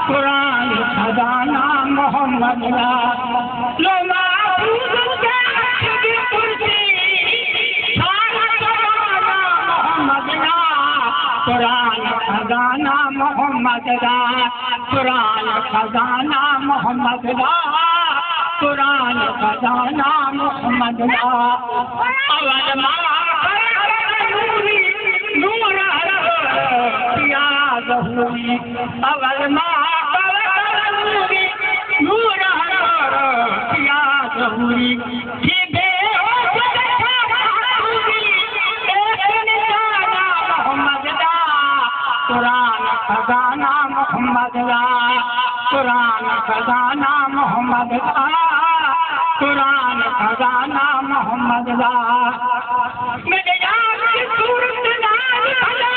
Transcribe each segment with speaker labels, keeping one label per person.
Speaker 1: कुरान खजाना मोहम्मद ला लो महफूज के अरशी कुर्सी सारा जमाना मोहम्मद ला कुरान खजाना मोहम्मद ला कुरान खजाना मोहम्मद ला कुरान खजाना मोहम्मद ला अवल नूर ज़हूरी अवल नूर पिया ज़हूरी मोहम्मद ला कुरान खजाना मोहम्मद ला कुरान खजाना मोहम्मद ला कुरान खजाना मोहम्मद ला मेरे यार की सूरत नाज भला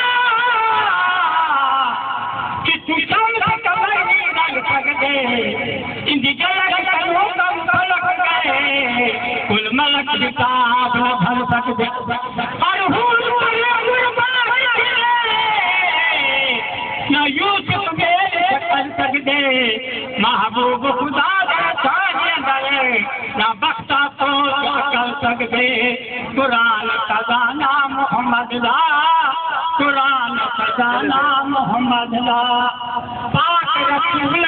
Speaker 1: कि तू शाम कमर नहीं सकते इंदी जलक करो कम फलक गए कुल मलक किताब न भर सकते और हूर न यूसुफ मेरे कर सकते महबूब खुदा ना बख्शा तो कर सकते कुरान खजाना मोहम्मद ला कुरान खजाना मोहम्मद ला पाक रसूल